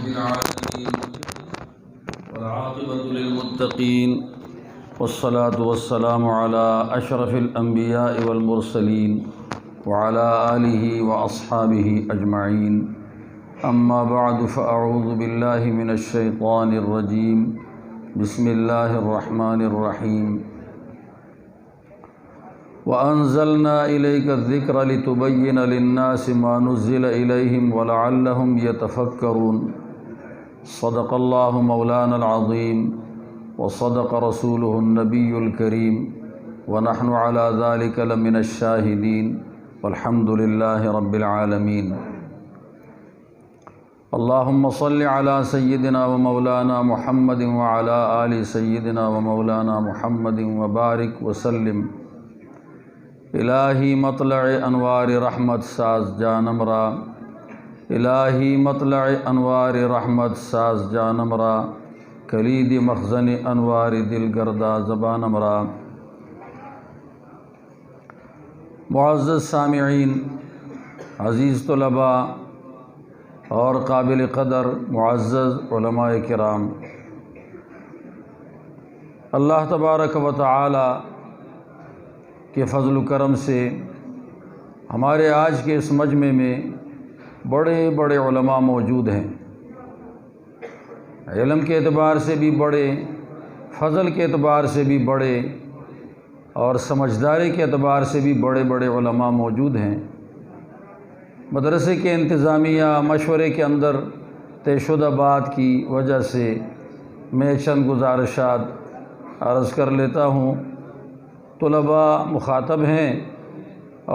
العالمين والعاقبة للمتقين والصلاة والسلام على أشرف الأنبياء والمرسلين وعلى آله وأصحابه أجمعين أما بعد فأعوذ بالله من الشيطان الرجيم بسم الله الرحمن الرحيم وأنزلنا إليك الذكر لتبين للناس ما نزل إليهم ولعلهم يتفكرون صدق الله مولانا العظيم وصدق رسوله النبي الكريم ونحن على ذلك لمن الشاهدين والحمد لله رب العالمين اللهم صل على سيدنا ومولانا محمد وعلى آل سيدنا ومولانا محمد وبارك وسلم الہی مطلع انوار رحمت ساز جانمرا الہی مطلع انوار رحمت ساز جانمرا کلید مخزن انوار دل گردہ زبانمرا۔ معزز سامعین، عزیز طلباء اور قابل قدر معزز علماء کرام، اللہ تبارک و تعالی کے فضل و کرم سے ہمارے آج کے اس مجمع میں بڑے بڑے علماء موجود ہیں، علم کے اعتبار سے بھی بڑے، فضل کے اعتبار سے بھی بڑے اور سمجھداری کے اعتبار سے بھی بڑے بڑے علماء موجود ہیں۔ مدرسے کے انتظامیہ مشورے کے اندر طے شدہ بات کی وجہ سے میں چند گزارشات عرض کر لیتا ہوں۔ طلباء مخاطب ہیں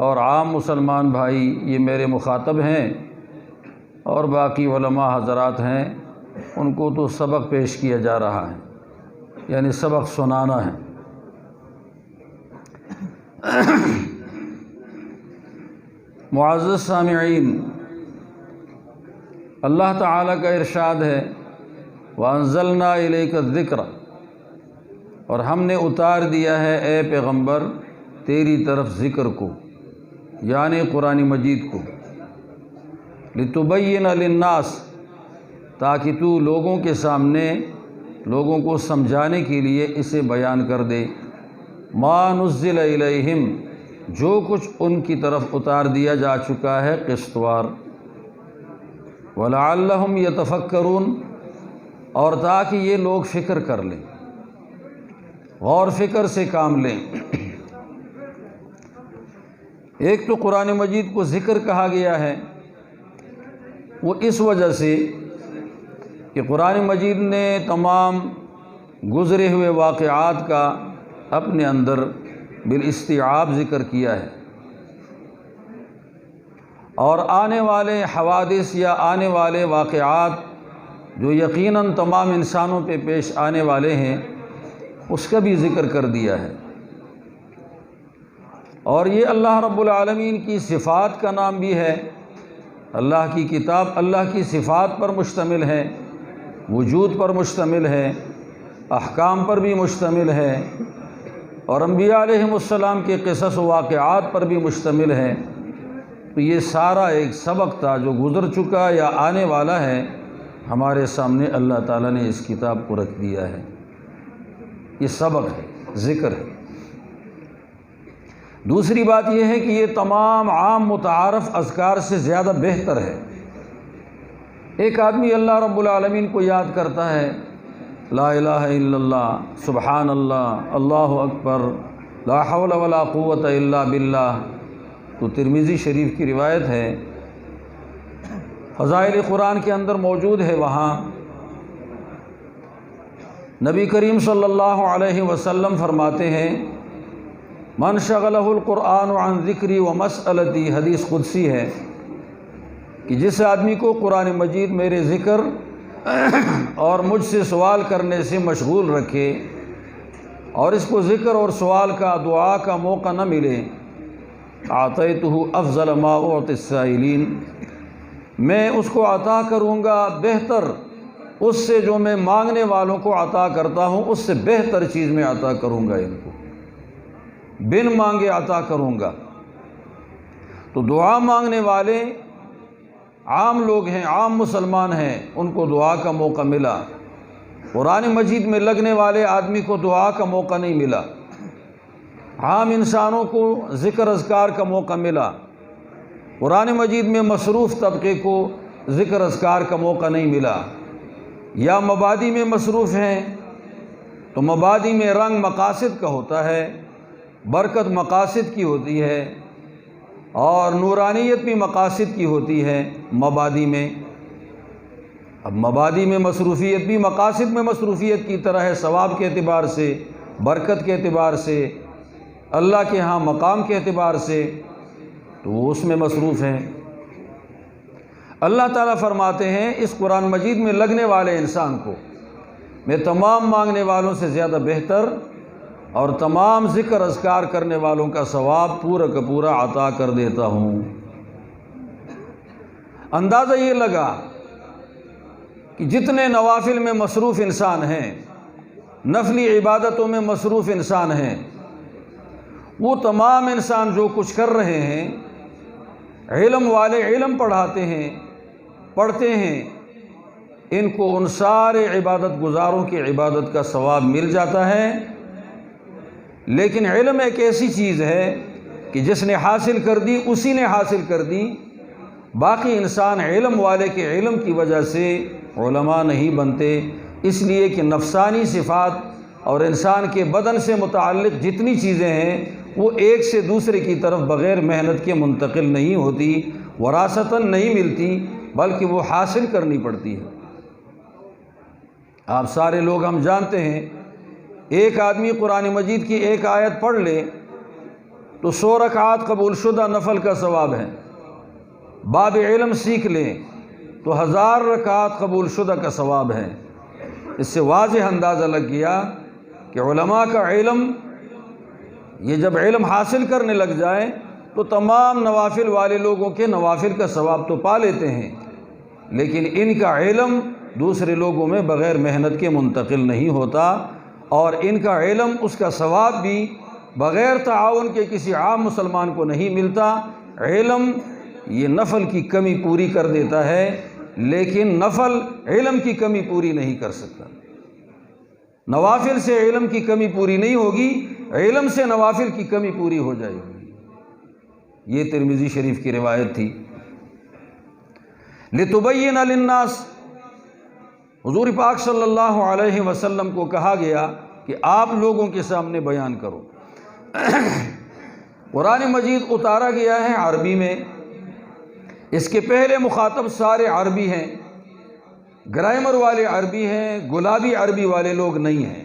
اور عام مسلمان بھائی یہ میرے مخاطب ہیں، اور باقی علماء حضرات ہیں، ان کو تو سبق پیش کیا جا رہا ہے، یعنی سبق سنانا ہے۔ معزز سامعین، اللہ تعالیٰ کا ارشاد ہے وَأَنزَلْنَا إِلَيْكَ الذِّكْرَ، اور ہم نے اتار دیا ہے اے پیغمبر تیری طرف ذکر کو، یعنی قرآن مجید کو، لِتُبَيِّنَ لِلنَّاسِ، تاکہ تو لوگوں کے سامنے لوگوں کو سمجھانے کے لیے اسے بیان کر دے، مَا نُزِّلَ إِلَيْهِمْ، جو کچھ ان کی طرف اتار دیا جا چکا ہے قسط وار، وَلَعَلَّهُمْ يَتَفَكَّرُونَ، اور تاکہ یہ لوگ فکر کر لیں، غور فکر سے کام لیں۔ ایک تو قرآن مجید کو ذکر کہا گیا ہے، وہ اس وجہ سے کہ قرآن مجید نے تمام گزرے ہوئے واقعات کا اپنے اندر بالاستیعاب ذکر کیا ہے، اور آنے والے حوادث یا آنے والے واقعات جو یقیناً تمام انسانوں پہ پیش آنے والے ہیں اس کا بھی ذکر کر دیا ہے۔ اور یہ اللہ رب العالمین کی صفات کا نام بھی ہے۔ اللہ کی کتاب اللہ کی صفات پر مشتمل ہے، وجود پر مشتمل ہے، احکام پر بھی مشتمل ہے، اور انبیاء علیہم السلام کے قصص و واقعات پر بھی مشتمل ہے۔ تو یہ سارا ایک سبق تھا جو گزر چکا یا آنے والا ہے، ہمارے سامنے اللہ تعالیٰ نے اس کتاب کو رکھ دیا ہے۔ یہ سبق ہے، ذکر ہے۔ دوسری بات یہ ہے کہ یہ تمام عام متعارف اذکار سے زیادہ بہتر ہے۔ ایک آدمی اللہ رب العالمین کو یاد کرتا ہے، لا الہ الا اللہ، سبحان اللہ، اللہ اکبر، لا حول ولا قوت الا باللہ، تو ترمذی شریف کی روایت ہے، فضائل قرآن کے اندر موجود ہے۔ وہاں نبی کریم صلی اللہ علیہ وسلم فرماتے ہیں، من شغلہ القرآن عن ذکری و مسئلتی، حدیث قدسی ہے کہ جس آدمی کو قرآن مجید میرے ذکر اور مجھ سے سوال کرنے سے مشغول رکھے، اور اس کو ذکر اور سوال کا، دعا کا موقع نہ ملے، اعطیتہ افضل ما اعطی السائلین، میں اس کو عطا کروں گا بہتر اس سے جو میں مانگنے والوں کو عطا کرتا ہوں، اس سے بہتر چیز میں عطا کروں گا، ان کو بن مانگے عطا کروں گا۔ تو دعا مانگنے والے عام لوگ ہیں، عام مسلمان ہیں، ان کو دعا کا موقع ملا۔ قرآن مجید میں لگنے والے آدمی کو دعا کا موقع نہیں ملا۔ عام انسانوں کو ذکر اذکار کا موقع ملا، قرآن مجید میں مصروف طبقے کو ذکر اذکار کا موقع نہیں ملا۔ یا مبادی میں مصروف ہیں تو مبادی میں رنگ مقاصد کا ہوتا ہے، برکت مقاصد کی ہوتی ہے، اور نورانیت بھی مقاصد کی ہوتی ہے مبادی میں۔ اب مبادی میں مصروفیت بھی مقاصد میں مصروفیت کی طرح ہے، ثواب کے اعتبار سے، برکت کے اعتبار سے، اللہ کے ہاں مقام کے اعتبار سے، تو وہ اس میں مصروف ہیں۔ اللہ تعالیٰ فرماتے ہیں اس قرآن مجید میں لگنے والے انسان کو میں تمام مانگنے والوں سے زیادہ بہتر اور تمام ذکر اذکار کرنے والوں کا ثواب پورا کا پورا عطا کر دیتا ہوں۔ اندازہ یہ لگا کہ جتنے نوافل میں مصروف انسان ہیں، نفلی عبادتوں میں مصروف انسان ہیں، وہ تمام انسان جو کچھ کر رہے ہیں، علم والے علم پڑھاتے ہیں، پڑھتے ہیں، ان کو ان سارے عبادت گزاروں کی عبادت کا ثواب مل جاتا ہے۔ لیکن علم ایک ایسی چیز ہے کہ جس نے حاصل کر دی اسی نے حاصل کر دی، باقی انسان علم والے کے علم کی وجہ سے علماء نہیں بنتے، اس لیے کہ نفسانی صفات اور انسان کے بدن سے متعلق جتنی چیزیں ہیں وہ ایک سے دوسرے کی طرف بغیر محنت کے منتقل نہیں ہوتی، وراثتاً نہیں ملتی، بلکہ وہ حاصل کرنی پڑتی ہے۔ آپ سارے لوگ ہم جانتے ہیں، ایک آدمی قرآن مجید کی ایک آیت پڑھ لے تو 100 رکعات قبول شدہ نفل کا ثواب ہے، باب علم سیکھ لیں تو 1000 رکعات قبول شدہ کا ثواب ہے۔ اس سے واضح اندازہ لگ گیا کہ علماء کا علم، یہ جب علم حاصل کرنے لگ جائے تو تمام نوافل والے لوگوں کے نوافل کا ثواب تو پا لیتے ہیں، لیکن ان کا علم دوسرے لوگوں میں بغیر محنت کے منتقل نہیں ہوتا، اور ان کا علم، اس کا ثواب بھی بغیر تعاون کے کسی عام مسلمان کو نہیں ملتا۔ علم یہ نفل کی کمی پوری کر دیتا ہے، لیکن نفل علم کی کمی پوری نہیں کر سکتا۔ نوافل سے علم کی کمی پوری نہیں ہوگی، علم سے نوافل کی کمی پوری ہو جائے گی۔ یہ ترمذی شریف کی روایت تھی۔ لِتُبَيِّنَ لِلنَّاسِ، حضور پاک صلی اللہ علیہ وسلم کو کہا گیا کہ آپ لوگوں کے سامنے بیان کرو۔ قرآن مجید اتارا گیا ہے عربی میں، اس کے پہلے مخاطب سارے عربی ہیں، گرامر والے عربی ہیں، گلابی عربی والے لوگ نہیں ہیں،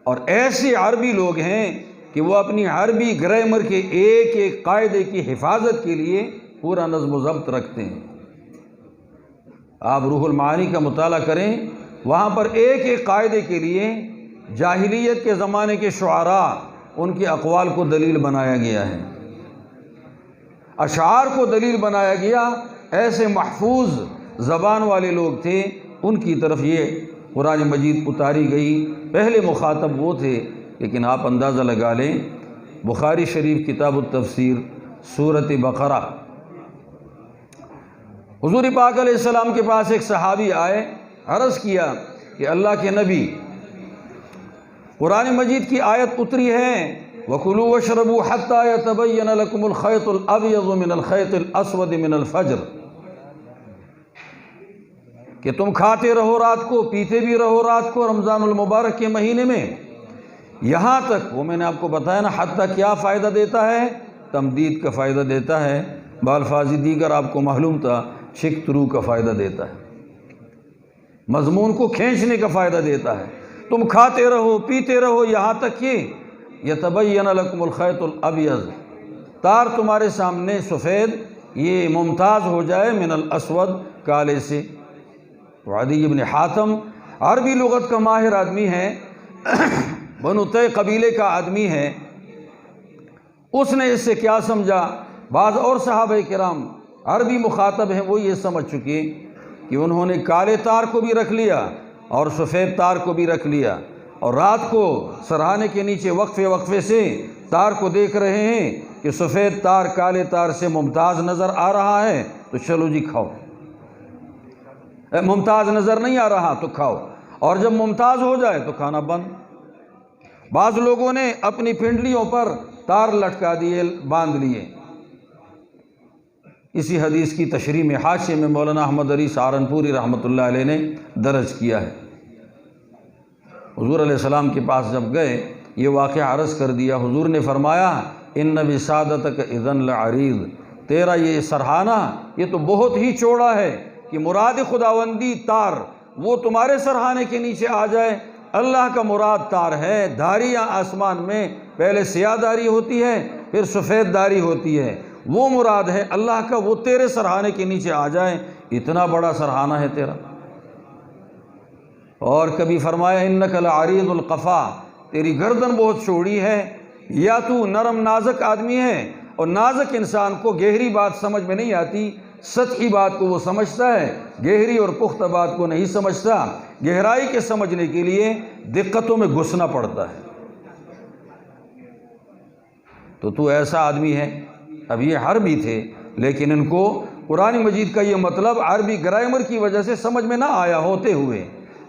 اور ایسے عربی لوگ ہیں کہ وہ اپنی عربی گرامر کے ایک ایک قاعدے کی حفاظت کے لیے پورا نظم و ضبط رکھتے ہیں۔ آپ روح المعانی کا مطالعہ کریں، وہاں پر ایک ایک قاعدے کے لیے جاہلیت کے زمانے کے شعراء، ان کے اقوال کو دلیل بنایا گیا ہے، اشعار کو دلیل بنایا گیا۔ ایسے محفوظ زبان والے لوگ تھے، ان کی طرف یہ قرآن مجید اتاری گئی۔ پہلے مخاطب وہ تھے، لیکن آپ اندازہ لگا لیں، بخاری شریف کتاب التفسیر سورۃ بقرہ، حضور پاک علیہ السلام کے پاس ایک صحابی آئے، عرض کیا کہ اللہ کے نبی، قرآن مجید کی آیت اتری ہے وَكُلُوا وَاشْرَبُوا حَتَّى يَتَبَيَّنَ لَكُمُ الْخَيْطُ الْأَبْيَضُ مِنَ الْخَيْطِ الْأَسْوَدِ مِنَ الْفَجْرِ، کہ تم کھاتے رہو رات کو، پیتے بھی رہو رات کو رمضان المبارک کے مہینے میں، یہاں تک، وہ میں نے آپ کو بتایا نا، حتیٰ کیا فائدہ دیتا ہے؟ تمدید کا فائدہ دیتا ہے، بالفاظ دیگر آپ کو معلوم تھا، شک ترو کا فائدہ دیتا ہے، مضمون کو کھینچنے کا فائدہ دیتا ہے۔ تم کھاتے رہو پیتے رہو یہاں تک کہ یتبین لکم الخیط الابیض، تار تمہارے سامنے سفید یہ ممتاز ہو جائے، من الاسود، کالے سے۔ تو عدی بن حاتم عربی لغت کا ماہر آدمی ہے، بنو طے قبیلے کا آدمی ہے، اس نے اس سے کیا سمجھا؟ بعض اور صحابہ کرام عربی مخاطب ہیں، وہ یہ سمجھ چکے کہ انہوں نے کالے تار کو بھی رکھ لیا اور سفید تار کو بھی رکھ لیا، اور رات کو سرہانے کے نیچے وقفے وقفے سے تار کو دیکھ رہے ہیں کہ سفید تار کالے تار سے ممتاز نظر آ رہا ہے تو چلو جی کھاؤ، ممتاز نظر نہیں آ رہا تو کھاؤ، اور جب ممتاز ہو جائے تو کھانا بند۔ بعض لوگوں نے اپنی پنڈلیوں پر تار لٹکا دیے، باندھ لیے۔ اسی حدیث کی تشریح میں حاشیے میں مولانا احمد علی سہارنپوری رحمۃ اللہ علیہ نے درج کیا ہے۔ حضور علیہ السلام کے پاس جب گئے یہ واقعہ عرض کر دیا، حضور نے فرمایا ان بسادتک اذن لعریض، تیرا یہ سرہانہ یہ تو بہت ہی چوڑا ہے کہ مراد خداوندی تار وہ تمہارے سرہانے کے نیچے آ جائے۔ اللہ کا مراد تار ہے، دھاریاں آسمان میں پہلے سیاہ دھاری ہوتی ہے پھر سفید دھاری ہوتی ہے، وہ مراد ہے اللہ کا، وہ تیرے سرہانے کے نیچے آ جائے، اتنا بڑا سرہانہ ہے تیرا۔ اور کبھی فرمایا انک لعریض القفا، تیری گردن بہت چوڑی ہے، یا تو نرم نازک آدمی ہے، اور نازک انسان کو گہری بات سمجھ میں نہیں آتی، سطحی بات کو وہ سمجھتا ہے، گہری اور پختہ بات کو نہیں سمجھتا، گہرائی کے سمجھنے کے لیے دقتوں میں گھسنا پڑتا ہے۔ تو ایسا آدمی ہے۔ اب یہ عربی تھے لیکن ان کو قرآن مجید کا یہ مطلب عربی گرامر کی وجہ سے سمجھ میں نہ آیا، ہوتے ہوئے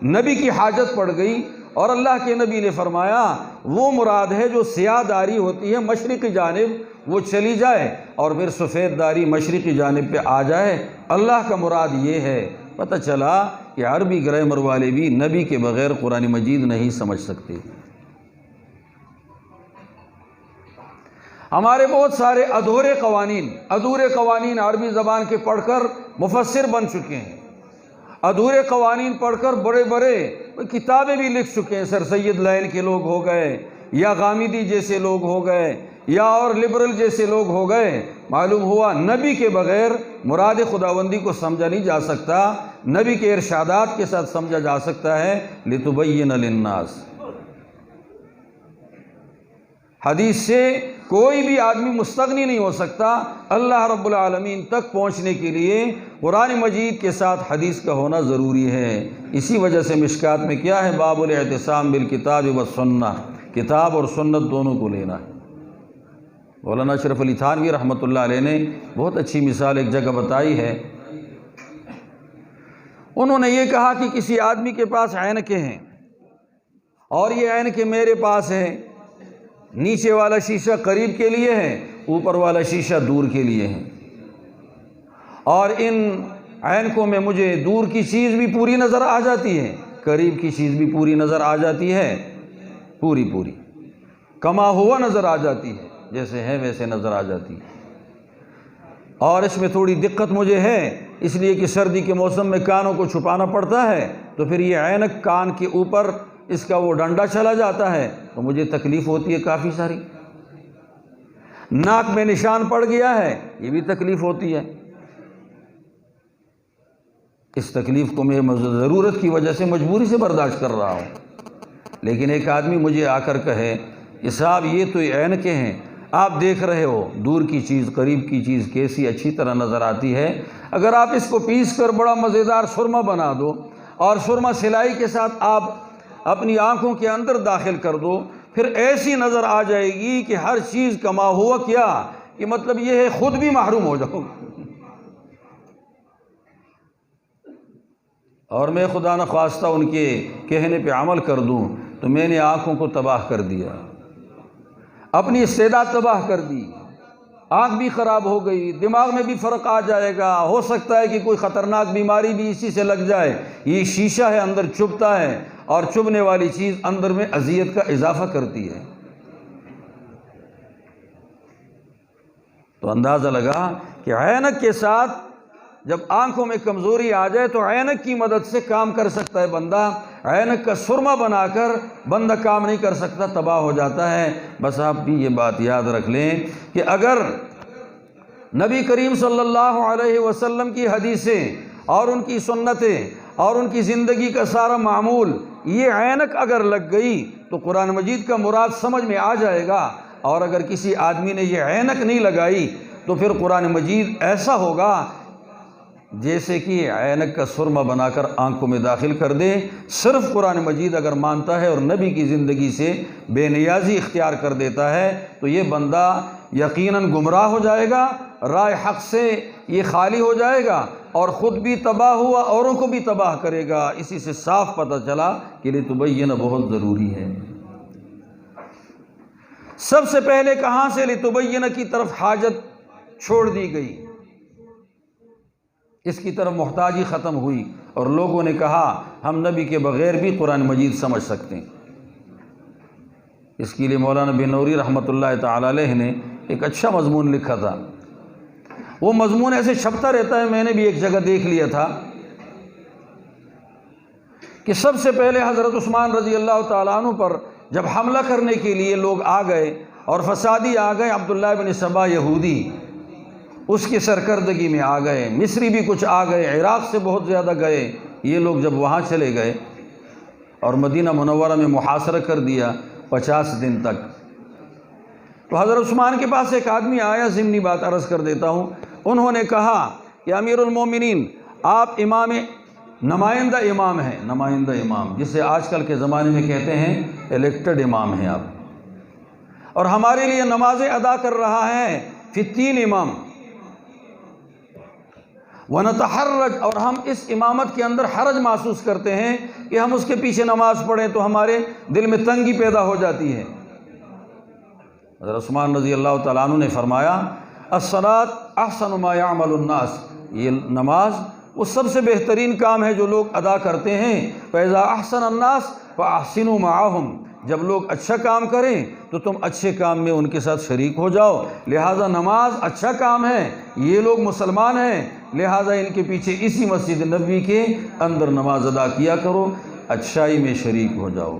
نبی کی حاجت پڑ گئی اور اللہ کے نبی نے فرمایا وہ مراد ہے جو سیاہ داری ہوتی ہے مشرقی جانب وہ چلی جائے اور پھر سفید داری مشرقی جانب پہ آ جائے، اللہ کا مراد یہ ہے۔ پتہ چلا کہ عربی گرامر والے بھی نبی کے بغیر قرآن مجید نہیں سمجھ سکتے۔ ہمارے بہت سارے ادھورے قوانین عربی زبان کے پڑھ کر مفسر بن چکے ہیں، ادھورے قوانین پڑھ کر بڑے بڑے کتابیں بھی لکھ چکے ہیں، سر سید لائن کے لوگ ہو گئے یا غامدی جیسے لوگ ہو گئے یا اور لبرل جیسے لوگ ہو گئے۔ معلوم ہوا نبی کے بغیر مراد خداوندی کو سمجھا نہیں جا سکتا، نبی کے ارشادات کے ساتھ سمجھا جا سکتا ہے۔ لِتُبَيِّنَ لِلنَّاسِ، حدیث سے کوئی بھی آدمی مستغنی نہیں ہو سکتا اللہ رب العالمین تک پہنچنے کے لیے، قرآن مجید کے ساتھ حدیث کا ہونا ضروری ہے۔ اسی وجہ سے مشکات میں کیا ہے، باب الاعتصام بالکتاب والسنہ، کتاب اور سنت دونوں کو لینا ہے۔ مولانا اشرف علی تھانوی رحمۃ اللہ علیہ نے بہت اچھی مثال ایک جگہ بتائی ہے۔ انہوں نے یہ کہا کہ کسی آدمی کے پاس عینکیں ہیں اور یہ عینکیں میرے پاس ہیں، نیچے والا شیشہ قریب کے لیے ہے، اوپر والا شیشہ دور کے لیے ہے، اور ان عینکوں میں مجھے دور کی چیز بھی پوری نظر آ جاتی ہے، قریب کی چیز بھی پوری نظر آ جاتی ہے، پوری کما ہوا نظر آ جاتی ہے، جیسے ہے ویسے نظر آ جاتی ہے۔ اور اس میں تھوڑی دقت مجھے ہے، اس لیے کہ سردی کے موسم میں کانوں کو چھپانا پڑتا ہے، تو پھر یہ عینک کان کے اوپر اس کا وہ ڈنڈا چلا جاتا ہے تو مجھے تکلیف ہوتی ہے کافی ساری۔ ناک میں نشان پڑ گیا ہے، یہ بھی تکلیف ہوتی ہے۔ اس تکلیف کو میں ضرورت کی وجہ سے مجبوری سے برداشت کر رہا ہوں، لیکن ایک آدمی مجھے آ کر کہے کہ صاحب یہ تو عینکیں ہیں، آپ دیکھ رہے ہو دور کی چیز قریب کی چیز کیسی اچھی طرح نظر آتی ہے، اگر آپ اس کو پیس کر بڑا مزیدار سرما بنا دو اور سرما سلائی کے ساتھ آپ اپنی آنکھوں کے اندر داخل کر دو، پھر ایسی نظر آ جائے گی کہ ہر چیز کما ہوا کیا، کہ مطلب یہ ہے خود بھی محروم ہو جاؤ گے۔ اور میں خدا نخواستہ ان کے کہنے پہ عمل کر دوں تو میں نے آنکھوں کو تباہ کر دیا، اپنی استعداد تباہ کر دی، آنکھ بھی خراب ہو گئی، دماغ میں بھی فرق آ جائے گا، ہو سکتا ہے کہ کوئی خطرناک بیماری بھی اسی سے لگ جائے۔ یہ شیشہ ہے اندر چبھتا ہے، اور چبھنے والی چیز اندر میں اذیت کا اضافہ کرتی ہے۔ تو اندازہ لگا کہ عینک کے ساتھ جب آنکھوں میں کمزوری آ جائے تو عینک کی مدد سے کام کر سکتا ہے بندہ، عینک کا سرما بنا کر بندہ کام نہیں کر سکتا، تباہ ہو جاتا ہے۔ بس آپ بھی یہ بات یاد رکھ لیں کہ اگر نبی کریم صلی اللہ علیہ وسلم کی حدیثیں اور ان کی سنتیں اور ان کی زندگی کا سارا معمول یہ عینک اگر لگ گئی تو قرآن مجید کا مراد سمجھ میں آ جائے گا، اور اگر کسی آدمی نے یہ عینک نہیں لگائی تو پھر قرآن مجید ایسا ہوگا جیسے کہ عینک کا سرما بنا کر آنکھوں میں داخل کر دے۔ صرف قرآن مجید اگر مانتا ہے اور نبی کی زندگی سے بے نیازی اختیار کر دیتا ہے تو یہ بندہ یقیناً گمراہ ہو جائے گا، رائے حق سے یہ خالی ہو جائے گا اور خود بھی تباہ ہوا، اوروں کو بھی تباہ کرے گا۔ اسی سے صاف پتہ چلا کہ لتبین بہت ضروری ہے۔ سب سے پہلے کہاں سے لتبین کی طرف حاجت چھوڑ دی گئی، اس کی طرف محتاجی ختم ہوئی، اور لوگوں نے کہا ہم نبی کے بغیر بھی قرآن مجید سمجھ سکتے ہیں۔ اس کے لیے مولانا بنوری رحمۃ اللہ تعالی علیہ نے ایک اچھا مضمون لکھا تھا۔ وہ مضمون ایسے چھپتا رہتا ہے، میں نے بھی ایک جگہ دیکھ لیا تھا کہ سب سے پہلے حضرت عثمان رضی اللہ تعالیٰ عنہ پر جب حملہ کرنے کے لیے لوگ آ گئے اور فسادی آ گئے، عبداللہ بن سبا یہودی اس کی سرکردگی میں آ گئے، مصری بھی کچھ آ گئے، عراق سے بہت زیادہ گئے، یہ لوگ جب وہاں چلے گئے اور مدینہ منورہ میں محاصرہ کر دیا 50 دن تک، تو حضرت عثمان کے پاس ایک آدمی آیا، ضمنی بات عرض کر دیتا ہوں، انہوں نے کہا کہ امیر المومنین آپ امام، نمائندہ امام ہیں، نمائندہ امام جسے آج کل کے زمانے میں کہتے ہیں الیکٹڈ امام ہیں آپ، اور ہمارے لیے نمازیں ادا کر رہا ہے فی الدین امام، ونتحرج، اور ہم اس امامت کے اندر حرج محسوس کرتے ہیں کہ ہم اس کے پیچھے نماز پڑھیں تو ہمارے دل میں تنگی پیدا ہو جاتی ہے۔ حضرت عثمان رضی اللہ تعالیٰ عنہ نے فرمایا الصلاۃ احسن ما یعمل الناس، یہ نماز وہ سب سے بہترین کام ہے جو لوگ ادا کرتے ہیں، فاذا احسن الناس فاحسنوا معهم، جب لوگ اچھا کام کریں تو تم اچھے کام میں ان کے ساتھ شریک ہو جاؤ، لہٰذا نماز اچھا کام ہے، یہ لوگ مسلمان ہیں، لہٰذا ان کے پیچھے اسی مسجد نبوی کے اندر نماز ادا کیا کرو، اچھائی میں شریک ہو جاؤ۔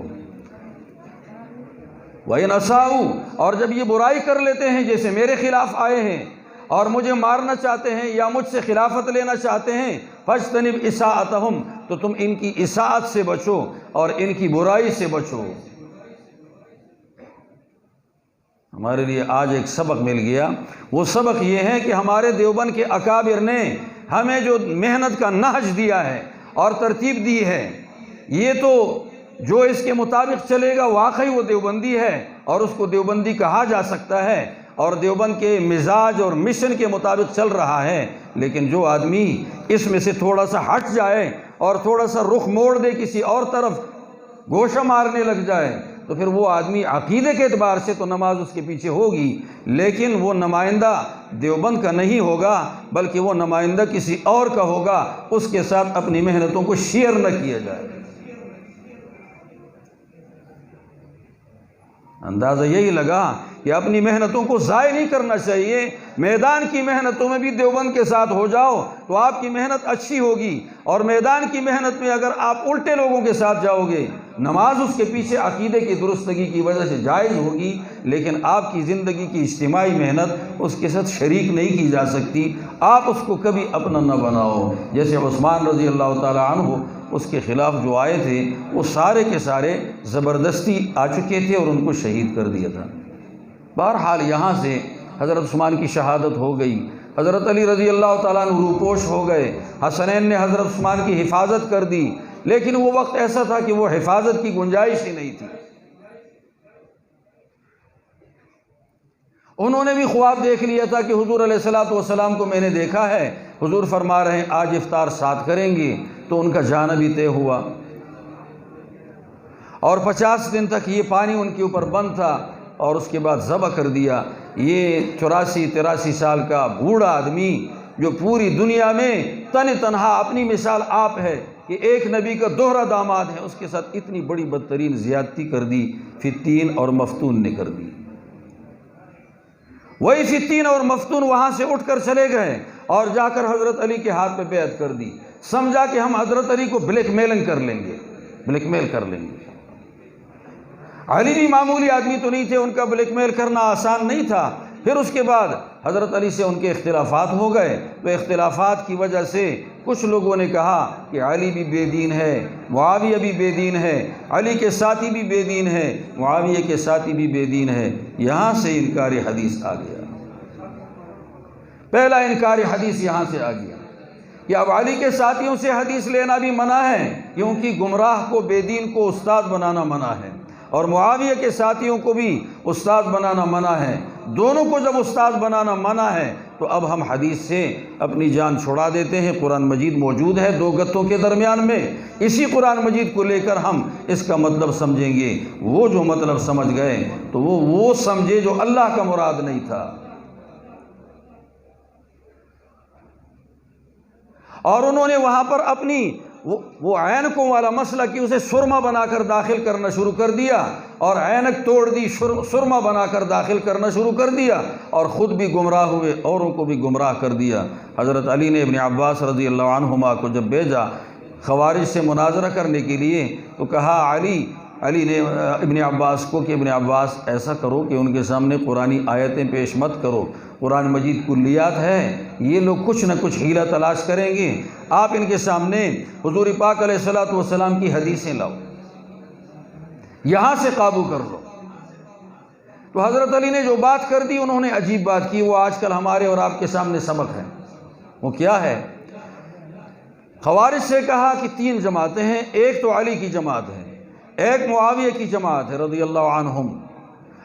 وَإِنْ أَسَاءُوا، اور جب یہ برائی کر لیتے ہیں، جیسے میرے خلاف آئے ہیں اور مجھے مارنا چاہتے ہیں یا مجھ سے خلافت لینا چاہتے ہیں، فَاجْتَنِبْ إِسَاءَتَهُمْ، تو تم ان کی اساءت سے بچو اور ان کی برائی سے بچو۔ ہمارے لیے آج ایک سبق مل گیا، وہ سبق یہ ہے کہ ہمارے دیوبند کے اکابر نے ہمیں جو محنت کا نہج دیا ہے اور ترتیب دی ہے، یہ تو جو اس کے مطابق چلے گا واقعی وہ دیوبندی ہے اور اس کو دیوبندی کہا جا سکتا ہے اور دیوبند کے مزاج اور مشن کے مطابق چل رہا ہے، لیکن جو آدمی اس میں سے تھوڑا سا ہٹ جائے اور تھوڑا سا رخ موڑ دے، کسی اور طرف گوشہ مارنے لگ جائے، تو پھر وہ آدمی عقیدے کے اعتبار سے تو نماز اس کے پیچھے ہوگی، لیکن وہ نمائندہ دیوبند کا نہیں ہوگا، بلکہ وہ نمائندہ کسی اور کا ہوگا، اس کے ساتھ اپنی محنتوں کو شیئر نہ کیا جائے۔ اندازہ یہی لگا کہ اپنی محنتوں کو ضائع نہیں کرنا چاہیے، میدان کی محنتوں میں بھی دیوبند کے ساتھ ہو جاؤ تو آپ کی محنت اچھی ہوگی، اور میدان کی محنت میں اگر آپ الٹے لوگوں کے ساتھ جاؤ گے، نماز اس کے پیچھے عقیدے کی درستگی کی وجہ سے جائز ہوگی، لیکن آپ کی زندگی کی اجتماعی محنت اس کے ساتھ شریک نہیں کی جا سکتی، آپ اس کو کبھی اپنا نہ بناؤ۔ جیسے عثمان رضی اللہ تعالیٰ عنہ اس کے خلاف جو آئے تھے وہ سارے کے سارے زبردستی آ چکے تھے اور ان کو شہید کر دیا تھا۔ بہرحال یہاں سے حضرت عثمان کی شہادت ہو گئی، حضرت علی رضی اللہ تعالیٰ عنہ روپوش ہو گئے، حسنین نے حضرت عثمان کی حفاظت کر دی، لیکن وہ وقت ایسا تھا کہ وہ حفاظت کی گنجائش ہی نہیں تھی۔ انہوں نے بھی خواب دیکھ لیا تھا کہ حضور علیہ السلام کو میں نے دیکھا ہے، حضور فرما رہے ہیں آج افطار ساتھ کریں گے، تو ان کا جانا بھی طے ہوا، اور 50 دن تک یہ پانی ان کے اوپر بند تھا، اور اس کے بعد ذبح کر دیا۔ یہ 84-83 سال کا بوڑھا آدمی جو پوری دنیا میں تنہا اپنی مثال آپ ہے کہ ایک نبی کا دوہرا داماد ہے، اس کے ساتھ اتنی بڑی بدترین زیادتی کر دی، فتین اور مفتون نے کر دی۔ وہی فتین اور مفتون وہاں سے اٹھ کر چلے گئے اور جا کر حضرت علی کے ہاتھ پہ بیعت کر دی، سمجھا کہ ہم حضرت علی کو بلیک میل کر لیں گے۔ علی بھی معمولی آدمی تو نہیں تھے، ان کا بلیک میل کرنا آسان نہیں تھا۔ پھر اس کے بعد حضرت علی سے ان کے اختلافات ہو گئے، تو اختلافات کی وجہ سے کچھ لوگوں نے کہا کہ علی بھی بے دین ہے، معاویہ بھی بے دین ہے، علی کے ساتھی بھی بے دین ہے، معاویہ کے ساتھی بھی بے دین ہے۔ یہاں سے انکار حدیث آ گیا، پہلا انکار حدیث یہاں سے آ گیا کہ اب علی کے ساتھیوں سے حدیث لینا بھی منع ہے، کیونکہ گمراہ کو، بے دین کو استاد بنانا منع ہے، اور معاویہ کے ساتھیوں کو بھی استاد بنانا منع ہے۔ دونوں کو جب استاد بنانا منع ہے تو اب ہم حدیث سے اپنی جان چھڑا دیتے ہیں۔ قرآن مجید موجود ہے دو گتوں کے درمیان میں، اسی قرآن مجید کو لے کر ہم اس کا مطلب سمجھیں گے۔ وہ جو مطلب سمجھ گئے تو وہ سمجھے جو اللہ کا مراد نہیں تھا۔ اور انہوں نے وہاں پر اپنی وہ عینکوں والا مسئلہ کہ اسے سرما بنا کر داخل کرنا شروع کر دیا، اور عینک توڑ دی، سرما بنا کر داخل کرنا شروع کر دیا، اور خود بھی گمراہ ہوئے، اوروں کو بھی گمراہ کر دیا۔ حضرت علی نے ابن عباس رضی اللہ عنہما کو جب بھیجا خوارج سے مناظرہ کرنے کے لیے تو کہا علی نے ابن عباس کو کہ ابن عباس ایسا کرو کہ ان کے سامنے قرآنی آیتیں پیش مت کرو، قرآن مجید کلیات ہے، یہ لوگ کچھ نہ کچھ حیلہ تلاش کریں گے، آپ ان کے سامنے حضور پاک علیہ الصلوۃ والسلام کی حدیثیں لاؤ، یہاں سے قابو کر لو۔ تو حضرت علی نے جو بات کر دی، انہوں نے عجیب بات کی، وہ آج کل ہمارے اور آپ کے سامنے سبق ہے۔ وہ کیا ہے؟ خوارج سے کہا کہ تین جماعتیں ہیں، ایک تو علی کی جماعت ہے، ایک معاویہ کی جماعت ہے رضی اللہ عنہم۔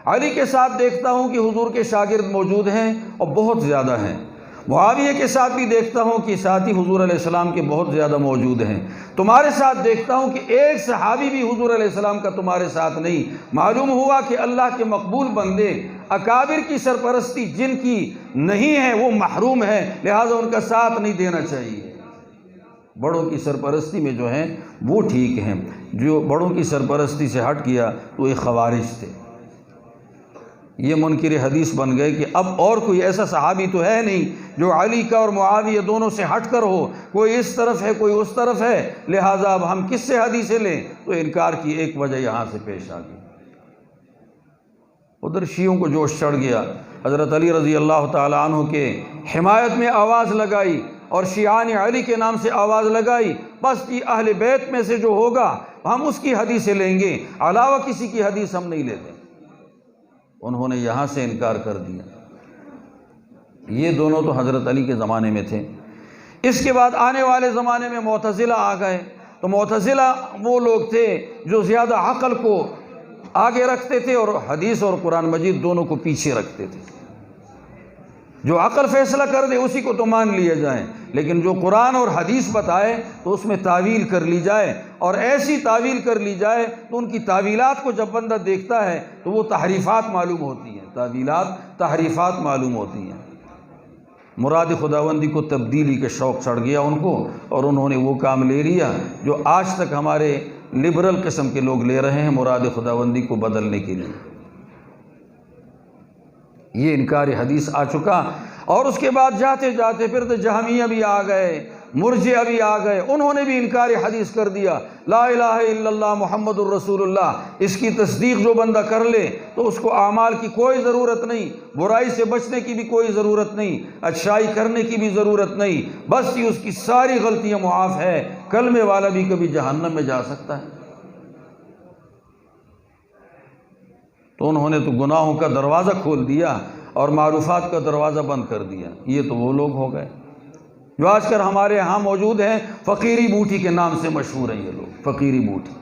علی کے ساتھ دیکھتا ہوں کہ حضور کے شاگرد موجود ہیں اور بہت زیادہ ہیں، معاویہ کے ساتھ بھی دیکھتا ہوں کہ ساتھی حضور علیہ السلام کے بہت زیادہ موجود ہیں، تمہارے ساتھ دیکھتا ہوں کہ ایک صحابی بھی حضور علیہ السلام کا تمہارے ساتھ نہیں۔ معلوم ہوا کہ اللہ کے مقبول بندے اکابر کی سرپرستی جن کی نہیں ہے وہ محروم ہیں، لہٰذا ان کا ساتھ نہیں دینا چاہیے۔ بڑوں کی سرپرستی میں جو ہیں وہ ٹھیک ہیں، جو بڑوں کی سرپرستی سے ہٹ گیا تو یہ خوارج تھے۔ یہ منکر حدیث بن گئے کہ اب اور کوئی ایسا صحابی تو ہے نہیں جو علی کا اور معاویہ دونوں سے ہٹ کر ہو، کوئی اس طرف ہے کوئی اس طرف ہے، لہٰذا اب ہم کس سے حدیثیں لیں؟ تو انکار کی ایک وجہ یہاں سے پیش آ گئی۔ ادھر شیعوں کو جوش چڑھ گیا، حضرت علی رضی اللہ تعالی عنہ کے حمایت میں آواز لگائی اور شیعان علی کے نام سے آواز لگائی، بس کہ اہل بیت میں سے جو ہوگا ہم اس کی حدیثیں لیں گے، علاوہ کسی کی حدیث ہم نہیں لیتے۔ انہوں نے یہاں سے انکار کر دیا۔ یہ دونوں تو حضرت علی کے زمانے میں تھے۔ اس کے بعد آنے والے زمانے میں معتزلہ آ گئے، تو معتزلہ وہ لوگ تھے جو زیادہ عقل کو آگے رکھتے تھے اور حدیث اور قرآن مجید دونوں کو پیچھے رکھتے تھے۔ جو عقل فیصلہ کر دے اسی کو تو مان لیا جائے، لیکن جو قرآن اور حدیث بتائے تو اس میں تعویل کر لی جائے، اور ایسی تعویل کر لی جائے تو ان کی تعویلات کو جب بندہ دیکھتا ہے تو وہ تحریفات معلوم ہوتی ہیں، تعویلات تحریفات معلوم ہوتی ہیں۔ مراد خداوندی کو تبدیلی کے شوق چڑھ گیا ان کو، اور انہوں نے وہ کام لے لیا جو آج تک ہمارے لبرل قسم کے لوگ لے رہے ہیں، مراد خداوندی کو بدلنے کے لیے۔ یہ انکار حدیث آ چکا، اور اس کے بعد جاتے جاتے پھر تو جہمیہ بھی آ گئے، مرجئہ بھی آ گئے، انہوں نے بھی انکار حدیث کر دیا۔ لا الہ الا اللہ محمد الرسول اللہ، اس کی تصدیق جو بندہ کر لے تو اس کو اعمال کی کوئی ضرورت نہیں، برائی سے بچنے کی بھی کوئی ضرورت نہیں، اچھائی کرنے کی بھی ضرورت نہیں، بس یہ اس کی ساری غلطیاں معاف ہے، کلمے والا بھی کبھی جہنم میں جا سکتا ہے۔ تو انہوں نے تو گناہوں کا دروازہ کھول دیا اور معروفات کا دروازہ بند کر دیا۔ یہ تو وہ لوگ ہو گئے جو آج کل ہمارے ہاں موجود ہیں، فقیری بوٹی کے نام سے مشہور ہیں یہ لوگ، فقیری بوٹی۔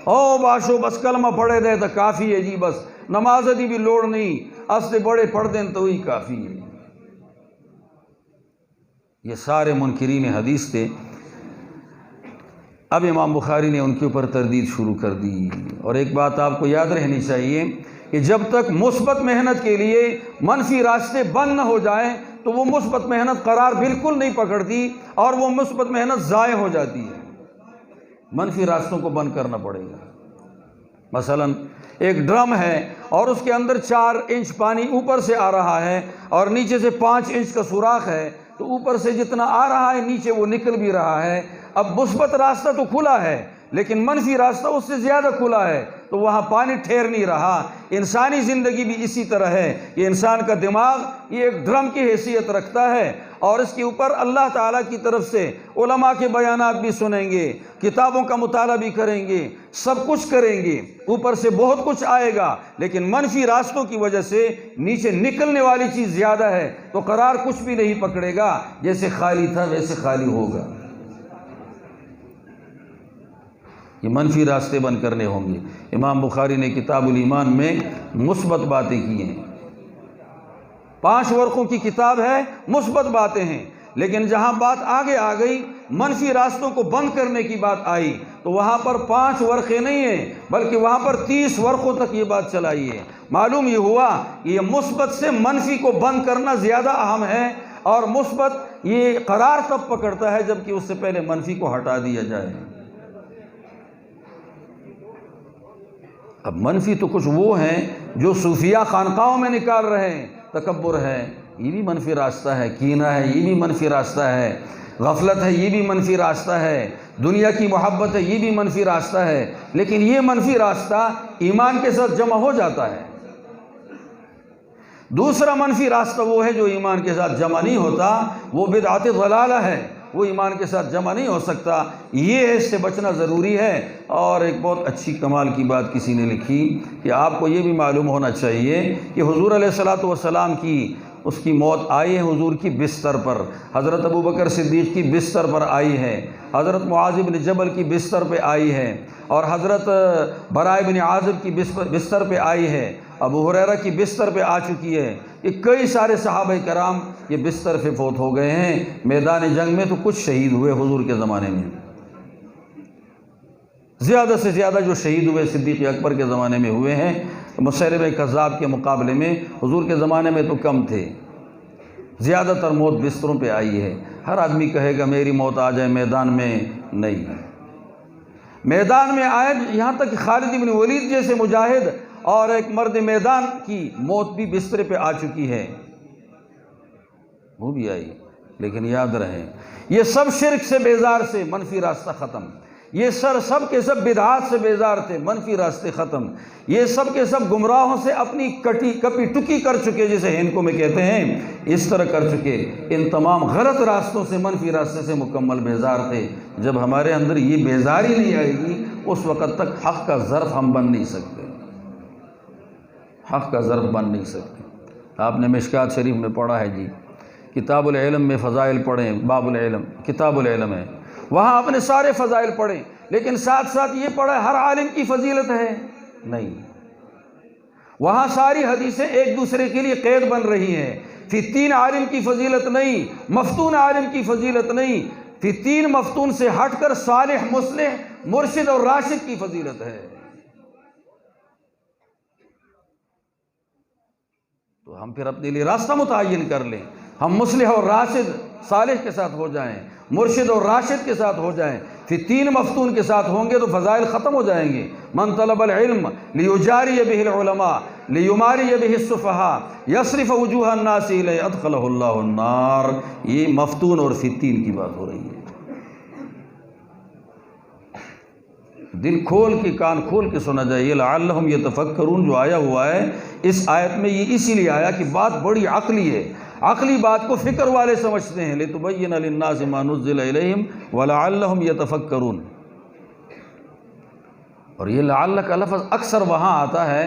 او باشو بس کلمہ پڑھے دے تو کافی ہے جی، بس نماز دی بھی لوڑ نہیں، اس سے بڑے پڑھ دیں تو ہی کافی ہے۔ یہ سارے منکرین حدیث تھے۔ اب امام بخاری نے ان کے اوپر تردید شروع کر دی، اور ایک بات آپ کو یاد رہنی چاہیے کہ جب تک مثبت محنت کے لیے منفی راستے بند نہ ہو جائیں تو وہ مثبت محنت قرار بالکل نہیں پکڑتی، اور وہ مثبت محنت ضائع ہو جاتی ہے۔ منفی راستوں کو بند کرنا پڑے گا۔ مثلا ایک ڈرم ہے اور اس کے اندر 4 انچ پانی اوپر سے آ رہا ہے اور نیچے سے 5 انچ کا سوراخ ہے، تو اوپر سے جتنا آ رہا ہے نیچے وہ نکل بھی رہا ہے۔ اب مثبت راستہ تو کھلا ہے لیکن منفی راستہ اس سے زیادہ کھلا ہے، تو وہاں پانی ٹھہر نہیں رہا۔ انسانی زندگی بھی اسی طرح ہے کہ انسان کا دماغ یہ ایک ڈرم کی حیثیت رکھتا ہے، اور اس کے اوپر اللہ تعالیٰ کی طرف سے علماء کے بیانات بھی سنیں گے، کتابوں کا مطالعہ بھی کریں گے، سب کچھ کریں گے، اوپر سے بہت کچھ آئے گا، لیکن منفی راستوں کی وجہ سے نیچے نکلنے والی چیز زیادہ ہے، تو قرار کچھ بھی نہیں پکڑے گا، جیسے خالی تھا ویسے خالی ہوگا۔ یہ منفی راستے بند کرنے ہوں گے۔ امام بخاری نے کتاب الایمان میں مثبت باتیں کی ہیں، 5 ورقوں کی کتاب ہے، مثبت باتیں ہیں، لیکن جہاں بات آگے آ گئی منفی راستوں کو بند کرنے کی بات آئی تو وہاں پر 5 ورقے نہیں ہیں بلکہ وہاں پر 30 ورقوں تک یہ بات چلائی ہے۔ معلوم یہ ہوا کہ یہ مثبت سے منفی کو بند کرنا زیادہ اہم ہے، اور مثبت یہ قرار تب پکڑتا ہے جبکہ اس سے پہلے منفی کو ہٹا دیا جائے۔ اب منفی تو کچھ وہ ہیں جو صوفیہ خانقاہوں میں نکال رہے ہیں، تکبر ہے یہ بھی منفی راستہ ہے، کینہ ہے یہ بھی منفی راستہ ہے، غفلت ہے یہ بھی منفی راستہ ہے، دنیا کی محبت ہے یہ بھی منفی راستہ ہے، لیکن یہ منفی راستہ ایمان کے ساتھ جمع ہو جاتا ہے۔ دوسرا منفی راستہ وہ ہے جو ایمان کے ساتھ جمع نہیں ہوتا، وہ بدعت ضلالہ ہے، وہ ایمان کے ساتھ جمع نہیں ہو سکتا، یہ اس سے بچنا ضروری ہے۔ اور ایک بہت اچھی کمال کی بات کسی نے لکھی کہ آپ کو یہ بھی معلوم ہونا چاہیے کہ حضور علیہ الصلوۃ والسلام کی اس کی موت آئی ہے حضور کی بستر پر، حضرت ابوبکر صدیق کی بستر پر آئی ہے، حضرت معاذ بن جبل کی بستر پہ آئی ہے، اور حضرت براء بن عازب کی بستر پہ آئی ہے، ابو ہریرہ کی بستر پہ آ چکی ہے، یہ کئی سارے صحابہ کرام یہ بستر پہ فوت ہو گئے ہیں۔ میدان جنگ میں تو کچھ شہید ہوئے حضور کے زمانے میں، زیادہ سے زیادہ جو شہید ہوئے صدیق اکبر کے زمانے میں ہوئے ہیں، مسیلمہ کذاب کے مقابلے میں حضور کے زمانے میں تو کم تھے، زیادہ تر موت بستروں پہ آئی ہے۔ ہر آدمی کہے گا میری موت آ جائے میدان میں، نہیں، میدان میں آئے، یہاں تک کہ خالد بن ولید جیسے مجاہد اور ایک مرد میدان کی موت بھی بستر پہ آ چکی ہے، وہ بھی آئی، لیکن یاد رہے یہ سب شرک سے بیزار سے منفی راستہ ختم، یہ سب کے سب بدعات سے بیزار تھے، منفی راستے ختم، یہ سب کے سب گمراہوں سے اپنی کپی ٹکی کر چکے، جسے ہندکوں میں کہتے ہیں، اس طرح کر چکے، ان تمام غلط راستوں سے منفی راستے سے مکمل بیزار تھے۔ جب ہمارے اندر یہ بیزاری نہیں آئے گی اس وقت تک حق کا ظرف ہم بن نہیں سکتے، حق کا ظرف بن نہیں سکتے۔ آپ نے مشکات شریف میں پڑھا ہے جی، کتاب العلم میں فضائل پڑھیں، باب العلم کتاب العلم ہے، وہاں اپنے سارے فضائل پڑھیں، لیکن ساتھ ساتھ یہ پڑھیں ہر عالم کی فضیلت ہے، نہیں، وہاں ساری حدیثیں ایک دوسرے کے لیے قید بن رہی ہیں۔ فی 3 عالم کی فضیلت نہیں، مفتون عالم کی فضیلت نہیں، فی 3 مفتون سے ہٹ کر صالح، مصلح، مرشد اور راشد کی فضیلت ہے۔ تو ہم پھر اپنے لیے راستہ متعین کر لیں، ہم مصلح اور راشد صالح کے ساتھ ہو جائیں، مرشد اور راشد کے ساتھ ہو جائیں، پھر 3 مفتون کے ساتھ ہوں گے تو فضائل ختم ہو جائیں گے۔ من طلب العلم لیجاری بہ العلماء لیماری بہ السفہاء یصرف وجوہ الناس الیہ ادخلہ اللہ النار، یہ مفتون اور فتین کی بات ہو رہی ہے۔ دل کھول کے، کان کھول کے سنا جائے۔ لعلہم یتفکرون جو آیا ہوا ہے اس آیت میں، یہ اسی لیے آیا کہ بات بڑی عقلی ہے، عقلی بات کو فکر والے سمجھتے ہیں، لِتُبَيِّنَ لِلنَّاسِ مَا نُزِّلَ إِلَيْهِمْ وَلَعَلَّهُمْ يَتَفَكَّرُونَ۔ اور یہ لعل کا لفظ اکثر وہاں آتا ہے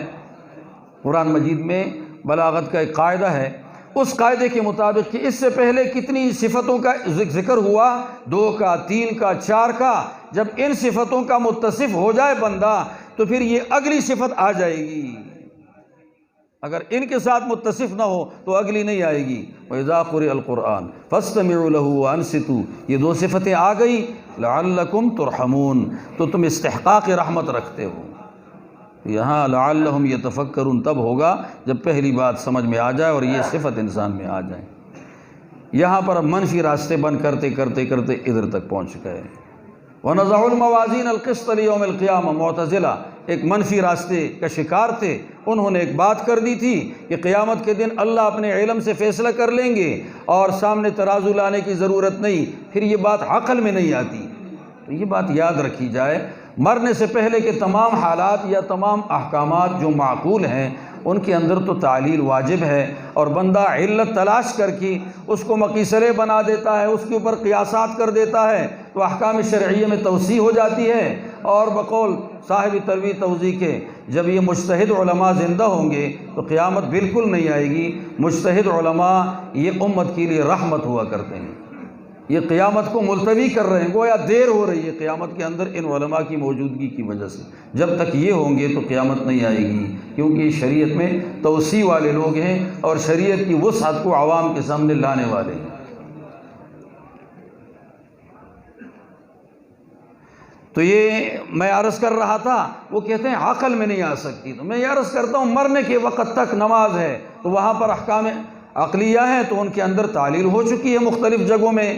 قرآن مجید میں، بلاغت کا ایک قاعدہ ہے، اس قاعدے کے مطابق کہ اس سے پہلے کتنی صفتوں کا ذکر ہوا، 2 کا، 3 کا، 4 کا، جب ان صفتوں کا متصف ہو جائے بندہ تو پھر یہ اگلی صفت آ جائے گی، اگر ان کے ساتھ متصف نہ ہو تو اگلی نہیں آئے گی۔ وَإِذَا قُرِئَ الْقُرْآنُ فَاسْتَمِعُوا لَهُ وَأَنصِتُوا، یہ 2 صفتیں آ گئی، لَعَلَّكُمْ تُرْحَمُونَ، تو تم استحقاق رحمت رکھتے ہو۔ یہاں لعلہم یتفکرون تب ہوگا جب پہلی بات سمجھ میں آ جائے اور یہ صفت انسان میں آ جائے۔ یہاں پر منفی راستے بند کرتے کرتے کرتے ادھر تک پہنچ گئے۔ وَنَضَعُ الْمَوَازِينَ الْقِسْطَ لِيَوْمِ الْقِيَامَةِ، معتزلہ ایک منفی راستے کا شکار تھے، انہوں نے ایک بات کر دی تھی کہ قیامت کے دن اللہ اپنے علم سے فیصلہ کر لیں گے اور سامنے ترازو لانے کی ضرورت نہیں، پھر یہ بات عقل میں نہیں آتی۔ تو یہ بات یاد رکھی جائے، مرنے سے پہلے کے تمام حالات یا تمام احکامات جو معقول ہیں ان کے اندر تو تعلیل واجب ہے، اور بندہ علت تلاش کر کے اس کو مقیسرے بنا دیتا ہے، اس کے اوپر قیاسات کر دیتا ہے تو احکام شرعیہ میں توسیع ہو جاتی ہے۔ اور بقول صاحب ترویع توضیح کے، جب یہ مجتہد علماء زندہ ہوں گے تو قیامت بالکل نہیں آئے گی۔ مجتہد علماء یہ امت کے لیے رحمت ہوا کرتے ہیں، یہ قیامت کو ملتوی کر رہے ہیں، گویا دیر ہو رہی ہے قیامت کے اندر ان علماء کی موجودگی کی وجہ سے۔ جب تک یہ ہوں گے تو قیامت نہیں آئے گی، کیونکہ یہ شریعت میں توسیع والے لوگ ہیں اور شریعت کی وسعت کو عوام کے سامنے لانے والے ہیں۔ تو یہ میں عرض کر رہا تھا، وہ کہتے ہیں عقل میں نہیں آ سکتی، تو میں یہ عرض کرتا ہوں مرنے کے وقت تک نماز ہے تو وہاں پر احکام عقلیہ ہیں تو ان کے اندر تعلیل ہو چکی ہے مختلف جگہوں میں،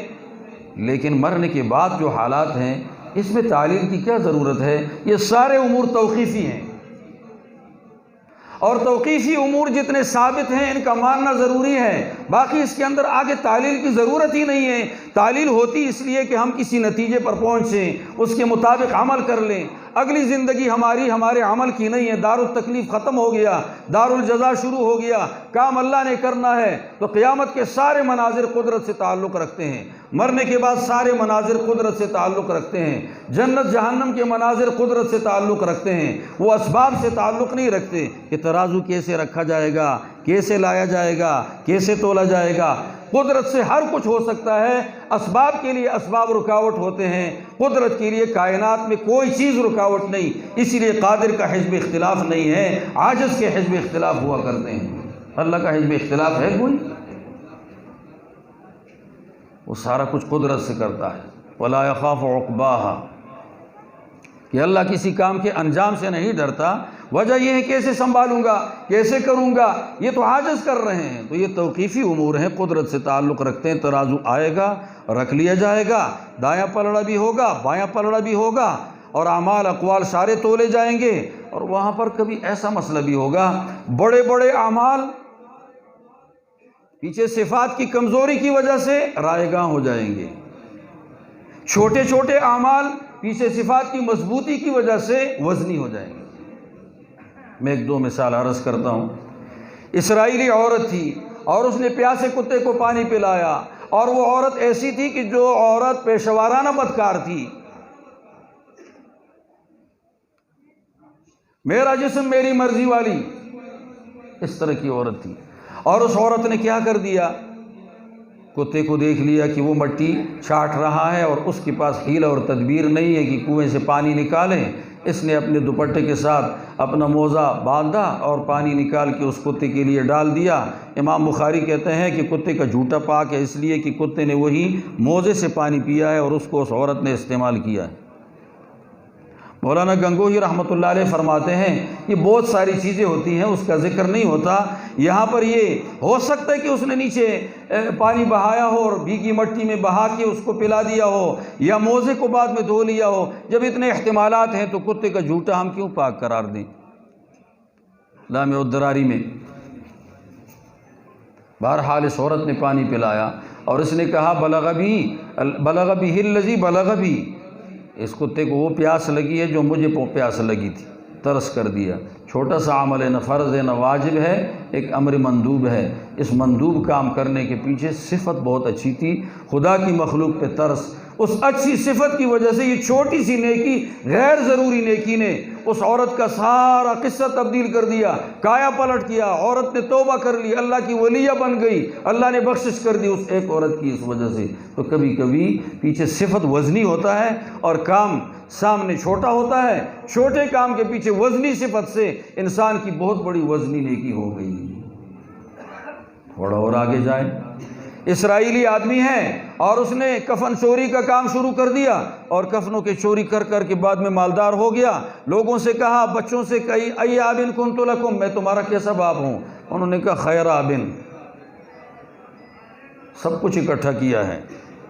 لیکن مرنے کے بعد جو حالات ہیں اس میں تعلیل کی کیا ضرورت ہے؟ یہ سارے امور توقیفی ہیں، اور توقیفی امور جتنے ثابت ہیں ان کا ماننا ضروری ہے، باقی اس کے اندر آگے تعلیل کی ضرورت ہی نہیں ہے۔ تعلیل ہوتی اس لیے کہ ہم کسی نتیجے پر پہنچیں، اس کے مطابق عمل کر لیں۔ اگلی زندگی ہمارے عمل کی نہیں ہے، دار التکلیف ختم ہو گیا، دار الجزا شروع ہو گیا، کام اللہ نے کرنا ہے۔ تو قیامت کے سارے مناظر قدرت سے تعلق رکھتے ہیں، مرنے کے بعد سارے مناظر قدرت سے تعلق رکھتے ہیں، جنت جہنم کے مناظر قدرت سے تعلق رکھتے ہیں، وہ اسباب سے تعلق نہیں رکھتے کہ ترازو کیسے رکھا جائے گا، کیسے لایا جائے گا، کیسے تولا جائے گا۔ قدرت سے ہر کچھ ہو سکتا ہے، اسباب کے لیے اسباب رکاوٹ ہوتے ہیں، قدرت کے لیے کائنات میں کوئی چیز رکاوٹ نہیں، اسی لیے قادر کا حزب اختلاف نہیں ہے، عاجز کے حزب اختلاف ہوا کرتے ہیں۔ اللہ کا حزب اختلاف ہے کوئی؟ وہ سارا کچھ قدرت سے کرتا ہے۔ وَلَا يَخَافُ عُقْبَاهَا، کہ اللہ کسی کام کے انجام سے نہیں ڈرتا، وجہ یہ ہے کیسے سنبھالوں گا، کیسے کروں گا، یہ تو عاجز کر رہے ہیں۔ تو یہ توقیفی امور ہیں، قدرت سے تعلق رکھتے ہیں۔ ترازو آئے گا، رکھ لیا جائے گا، دایاں پلڑا بھی ہوگا، بایاں پلڑا بھی ہوگا، اور اعمال اقوال سارے تولے جائیں گے۔ اور وہاں پر کبھی ایسا مسئلہ بھی ہوگا، بڑے بڑے اعمال پیچھے صفات کی کمزوری کی وجہ سے رائے گاں ہو جائیں گے، چھوٹے چھوٹے اعمال پیچھے صفات کی مضبوطی کی وجہ سے وزنی ہو جائیں گے۔ میں ایک دو مثال عرض کرتا ہوں۔ اسرائیلی عورت تھی اور اس نے پیاسے کتے کو پانی پلایا، اور وہ عورت ایسی تھی کہ جو عورت پیشوارانہ بدکار تھی، میرا جسم میری مرضی والی، اس طرح کی عورت تھی۔ اور اس عورت نے کیا کر دیا؟ کتے کو دیکھ لیا کہ وہ مٹی چاٹ رہا ہے اور اس کے پاس حیلہ اور تدبیر نہیں ہے کہ کنویں سے پانی نکالیں۔ اس نے اپنے دوپٹے کے ساتھ اپنا موزہ باندھا اور پانی نکال کے اس کتے کے لیے ڈال دیا۔ امام بخاری کہتے ہیں کہ کتے کا جھوٹا پاک ہے، اس لیے کہ کتے نے وہی موزے سے پانی پیا ہے اور اس کو اس عورت نے استعمال کیا ہے۔ مولانا گنگوہی رحمۃ اللہ علیہ فرماتے ہیں یہ بہت ساری چیزیں ہوتی ہیں، اس کا ذکر نہیں ہوتا یہاں پر۔ یہ ہو سکتا ہے کہ اس نے نیچے پانی بہایا ہو اور بھیگی مٹی میں بہا کے اس کو پلا دیا ہو، یا موزے کو بعد میں دھو لیا ہو۔ جب اتنے احتمالات ہیں تو کتے کا جھوٹا ہم کیوں پاک قرار دیں؟ لامع الدراری میں بہرحال اس عورت نے پانی پلایا اور اس نے کہا بلغ بھی الذی بلغ بھی، اس کتے کو وہ پیاس لگی ہے جو مجھے پیاس لگی تھی، ترس کر دیا۔ چھوٹا سا عمل ہے، نہ فرض ہے نہ واجب ہے، ایک امر مندوب ہے۔ اس مندوب کام کرنے کے پیچھے صفت بہت اچھی تھی، خدا کی مخلوق پہ ترس۔ اس اچھی صفت کی وجہ سے یہ چھوٹی سی نیکی، غیر ضروری نیکی نے اس عورت کا سارا قصہ تبدیل کر دیا، کایا پلٹ کیا۔ عورت نے توبہ کر لی، اللہ کی ولیہ بن گئی، اللہ نے بخشش کر دی اس ایک عورت کی اس وجہ سے۔ تو کبھی کبھی پیچھے صفت وزنی ہوتا ہے اور کام سامنے چھوٹا ہوتا ہے، چھوٹے کام کے پیچھے وزنی صفت سے انسان کی بہت بڑی وزنی نیکی ہو گئی۔ تھوڑا اور آگے جائیں، اسرائیلی آدمی ہے اور اس نے کفن چوری کا کام شروع کر دیا، اور کفنوں کے چوری کر کر کے بعد میں مالدار ہو گیا۔ لوگوں سے کہا، بچوں سے کہی ای آبن کنت لکم، میں تمہارا کیسا باپ ہوں؟ انہوں نے کہا خیر آبن، سب کچھ اکٹھا کیا ہے،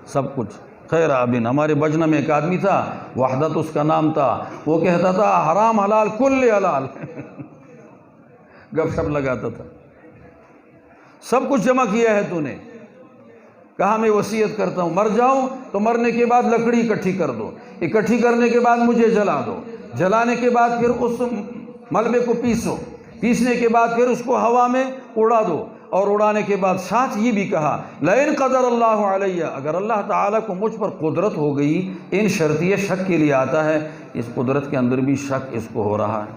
سب کچھ خیر آبن۔ ہمارے بجنہ میں ایک آدمی تھا، وحدت اس کا نام تھا، وہ کہتا تھا حرام حلال کل حلال گپ شپ لگاتا تھا۔ سب کچھ جمع کیا ہے تو نے؟ کہا میں وصیت کرتا ہوں مر جاؤں تو مرنے کے بعد لکڑی اکٹھی کر دو، اکٹھی کرنے کے بعد مجھے جلا دو، جلانے کے بعد پھر اس ملبے کو پیسو، پیسنے کے بعد پھر اس کو ہوا میں اڑا دو، اور اڑانے کے بعد ساتھ یہ بھی کہا لئن قدر اللہ علیہ، اگر اللہ تعالیٰ کو مجھ پر قدرت ہو گئی، ان شرطیہ شک کے لیے آتا ہے، اس قدرت کے اندر بھی شک اس کو ہو رہا ہے۔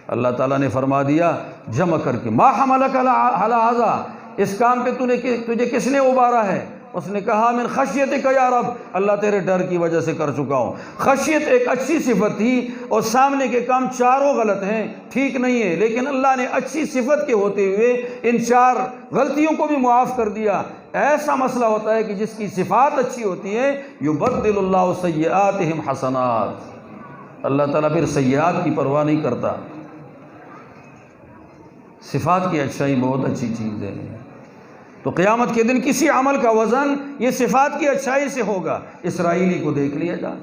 اللہ تعالیٰ نے فرما دیا جمع کر کے ما حملک علی ھذا، اس کام پہ تجھے کس نے ابارا ہے؟ اس نے کہا من خشیتک یا رب، اللہ تیرے ڈر کی وجہ سے کر چکا ہوں۔ خشیت ایک اچھی صفت تھی اور سامنے کے کام چاروں غلط ہیں، ٹھیک نہیں ہے، لیکن اللہ نے اچھی صفت کے ہوتے ہوئے ان 4 غلطیوں کو بھی معاف کر دیا۔ ایسا مسئلہ ہوتا ہے کہ جس کی صفات اچھی ہوتی ہے یبدل اللہ سیئاتہم حسنات، اللہ تعالیٰ پھر سیئات کی پرواہ نہیں کرتا۔ صفات کی اچھائی بہت اچھی چیز ہے۔ تو قیامت کے دن کسی عمل کا وزن یہ صفات کی اچھائی سے ہوگا۔ اسرائیلی کو دیکھ لیا جا،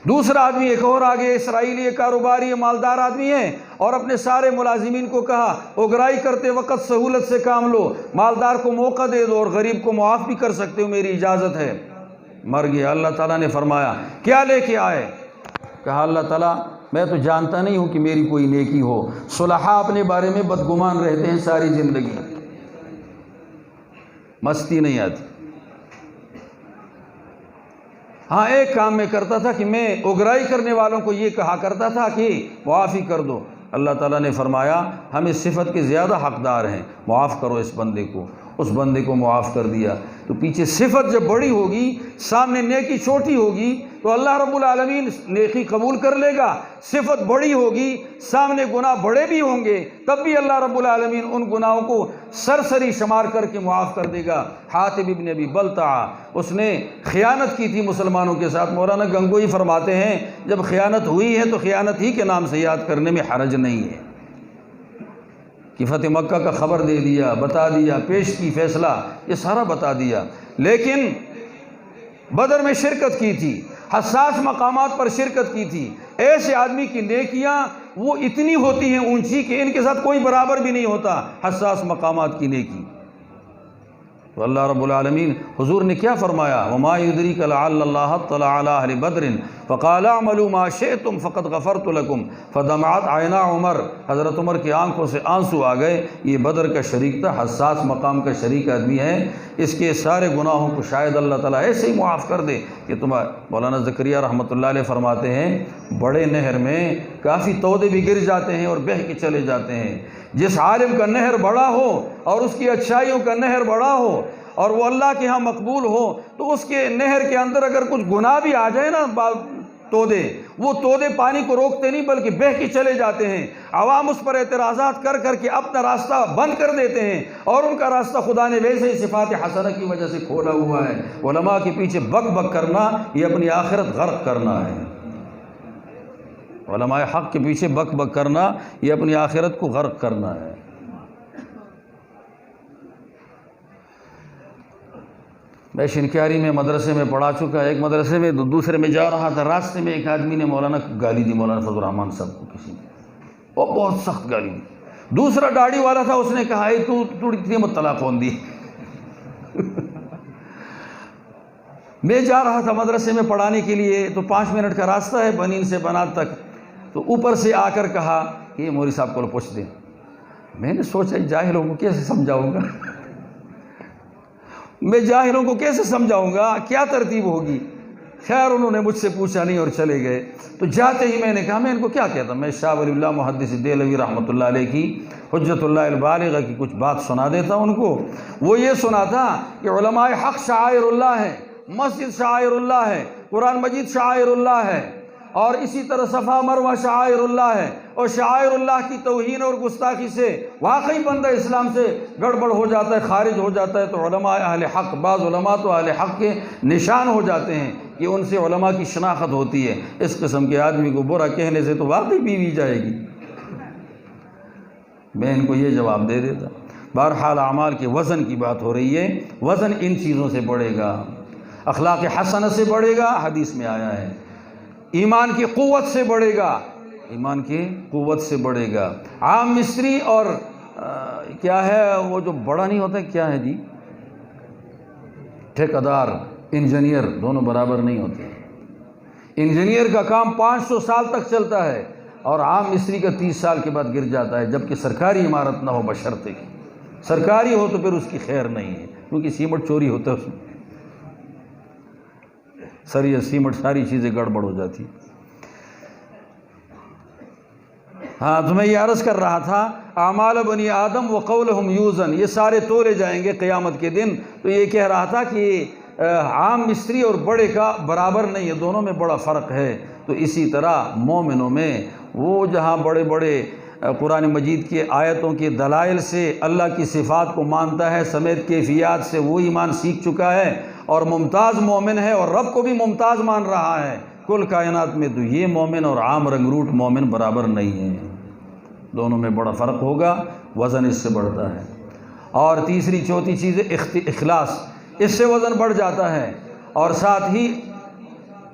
دوسرا آدمی ایک اور آگے، اسرائیلی ایک کاروباری مالدار آدمی ہے اور اپنے سارے ملازمین کو کہا اگرائی کرتے وقت سہولت سے کام لو، مالدار کو موقع دے دو اور غریب کو معاف بھی کر سکتے ہو، میری اجازت ہے۔ مر گیا۔ اللہ تعالیٰ نے فرمایا کیا لے کے آئے؟ کہا اللہ تعالیٰ میں تو جانتا نہیں ہوں کہ میری کوئی نیکی ہو۔ صلحاء اپنے بارے میں بدگمان رہتے ہیں ساری زندگی، مستی نہیں آتی۔ ہاں ایک کام میں کرتا تھا کہ میں اگرائی کرنے والوں کو یہ کہا کرتا تھا کہ معافی کر دو۔ اللہ تعالیٰ نے فرمایا ہم اس صفت کے زیادہ حقدار ہیں، معاف کرو اس بندے کو۔ اس بندے کو معاف کر دیا۔ تو پیچھے صفت جب بڑی ہوگی، سامنے نیکی چھوٹی ہوگی تو اللہ رب العالمین نیکی قبول کر لے گا۔ صفت بڑی ہوگی، سامنے گناہ بڑے بھی ہوں گے، تب بھی اللہ رب العالمین ان گناہوں کو سرسری شمار کر کے معاف کر دے گا۔ حاتب ابن ابی بلتعہ، اس نے خیانت کی تھی مسلمانوں کے ساتھ۔ مولانا گنگوئی فرماتے ہیں جب خیانت ہوئی ہے تو خیانت ہی کے نام سے یاد کرنے میں حرج نہیں ہے، کہ فتح مکہ کا خبر دے دیا، بتا دیا، پیش کی فیصلہ، یہ سارا بتا دیا۔ لیکن بدر میں شرکت کی تھی، حساس مقامات پر شرکت کی تھی۔ ایسے آدمی کی نیکیاں وہ اتنی ہوتی ہیں اونچی کہ ان کے ساتھ کوئی برابر بھی نہیں ہوتا حساس مقامات کی نیکی۔ تو اللہ رب العالمین، حضور نے کیا فرمایا؟ وما یدریک لعل اللہ اطلع علی اہل بدر فقال اعملوا ما شئتم فقد غفرت لکم فدمعت عینا عمر۔ حضرت عمر کی آنکھوں سے آنسو آ گئے۔ یہ بدر کا شریک تھا، حساس مقام کا شریک آدمی ہے، اس کے سارے گناہوں کو شاید اللہ تعالیٰ ایسے ہی معاف کر دے کہ تمہارا۔ مولانا زکریا رحمۃ اللہ علیہ فرماتے ہیں بڑے نہر میں کافی تودے بھی گر جاتے ہیں اور بہہ کے چلے جاتے ہیں۔ جس عالم کا نہر بڑا ہو اور اس کی اچھائیوں کا نہر بڑا ہو اور وہ اللہ کے ہاں مقبول ہو تو اس کے نہر کے اندر اگر کچھ گناہ بھی آ جائے نا، تودے، وہ تودے پانی کو روکتے نہیں بلکہ بہہ کے چلے جاتے ہیں۔ عوام اس پر اعتراضات کر کر کے اپنا راستہ بند کر دیتے ہیں اور ان کا راستہ خدا نے ویسے ہی صفات حسنہ کی وجہ سے کھولا ہوا ہے۔ علماء کے پیچھے بک بک کرنا یہ اپنی آخرت غرق کرنا ہے۔ علماء حق کے پیچھے بک بک کرنا یہ اپنی آخرت کو غرق کرنا ہے۔ میں شنکیاری میں مدرسے میں پڑھا چکا، ایک مدرسے میں دوسرے میں جا رہا تھا، راستے میں ایک آدمی نے مولانا کو گالی دی، مولانا فضل الرحمان صاحب کو کسی نے، وہ بہت سخت گالی دی۔ دوسرا داڑھی والا تھا، اس نے کہا اے تو اتنی مطلع کون دی؟ میں جا رہا تھا مدرسے میں پڑھانے کے لیے، تو 5 منٹ کا راستہ ہے بنین سے بنات تک، تو اوپر سے آ کر کہا کہ مولوی صاحب کو پوچھ دیں۔ میں نے سوچا جاہلوں کو کیسے سمجھاؤں گا، میں جاہلوں کو کیسے سمجھاؤں گا، کیا ترتیب ہوگی؟ خیر انہوں نے مجھ سے پوچھا نہیں اور چلے گئے۔ تو جاتے ہی میں نے کہا میں ان کو کیا کہتا، میں شاہ ولی اللہ محدث دہلوی رحمۃ اللہ علیہ کی حجت اللہ البالغہ کی کچھ بات سنا دیتا ان کو۔ وہ یہ سنا تھا کہ علماء حق شعائر اللہ ہے، مسجد شعائر اللہ ہے، قرآن مجید شعائر اللہ ہے، اور اسی طرح صفا مروہ شعائر اللہ ہے، اور شعائر اللہ کی توہین اور گستاخی سے واقعی بندہ اسلام سے گڑبڑ ہو جاتا ہے، خارج ہو جاتا ہے۔ تو علماء اہل حق، بعض علماء تو اہل حق کے نشان ہو جاتے ہیں کہ ان سے علماء کی شناخت ہوتی ہے۔ اس قسم کے آدمی کو برا کہنے سے تو واقعی بیوی جائے گی۔ میں ان کو یہ جواب دے دیتا۔ بہرحال اعمال کے وزن کی بات ہو رہی ہے، وزن ان چیزوں سے بڑھے گا، اخلاق حسنہ سے بڑھے گا، حدیث میں آیا ہے، ایمان کی قوت سے بڑھے گا، ایمان کی قوت سے بڑھے گا۔ عام مستری اور کیا ہے وہ جو بڑا نہیں ہوتا، کیا ہے جی، ٹھیکیدار، انجینئر، دونوں برابر نہیں ہوتے۔ انجینئر کا کام 500 سال تک چلتا ہے اور عام مستری کا 30 سال کے بعد گر جاتا ہے، جبکہ سرکاری عمارت نہ ہو، بشرطے کی سرکاری ہو تو پھر اس کی خیر نہیں ہے، کیونکہ سیمنٹ چوری ہوتا ہے اس میں، سیمنٹ ساری چیزیں گڑبڑ ہو جاتی۔ ہاں تمہیں یہ عرض کر رہا تھا، اعمال بنی آدم و قولہم یوزن، یہ سارے تولے جائیں گے قیامت کے دن. تو یہ کہہ رہا تھا کہ عام مستری اور بڑے کا برابر نہیں ہے، دونوں میں بڑا فرق ہے. تو اسی طرح مومنوں میں وہ جہاں بڑے بڑے قرآن مجید کی آیتوں کے دلائل سے اللہ کی صفات کو مانتا ہے سمیت کیفیات سے، وہ ایمان سیکھ چکا ہے اور ممتاز مومن ہے اور رب کو بھی ممتاز مان رہا ہے کل کائنات میں، تو یہ مومن اور عام رنگروٹ مومن برابر نہیں ہیں، دونوں میں بڑا فرق ہوگا، وزن اس سے بڑھتا ہے. اور تیسری چوتھی چیز ہے اخلاص، اس سے وزن بڑھ جاتا ہے. اور ساتھ ہی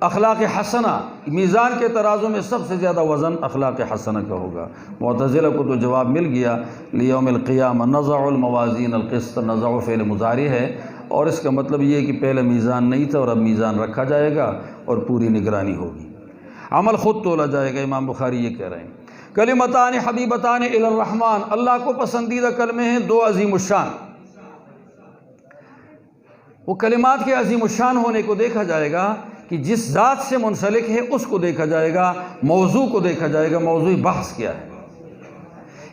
اخلاق حسنہ، میزان کے ترازو میں سب سے زیادہ وزن اخلاق حسنہ کا ہوگا. معتزلہ کو تو جواب مل گیا، لیوم القیامہ نضع الموازین القسط، نضع فعل مضارع ہے اور اس کا مطلب یہ ہے کہ پہلے میزان نہیں تھا اور اب میزان رکھا جائے گا اور پوری نگرانی ہوگی، عمل خود تولا جائے گا. امام بخاری یہ کہہ رہے ہیں کلمتان حبیبتان الی الرحمن، اللہ کو پسندیدہ کلمے ہیں دو عظیم الشان. وہ کلمات کے عظیم الشان ہونے کو دیکھا جائے گا کہ جس ذات سے منسلک ہے اس کو دیکھا جائے گا، موضوع کو دیکھا جائے گا، موضوع بحث کیا ہے.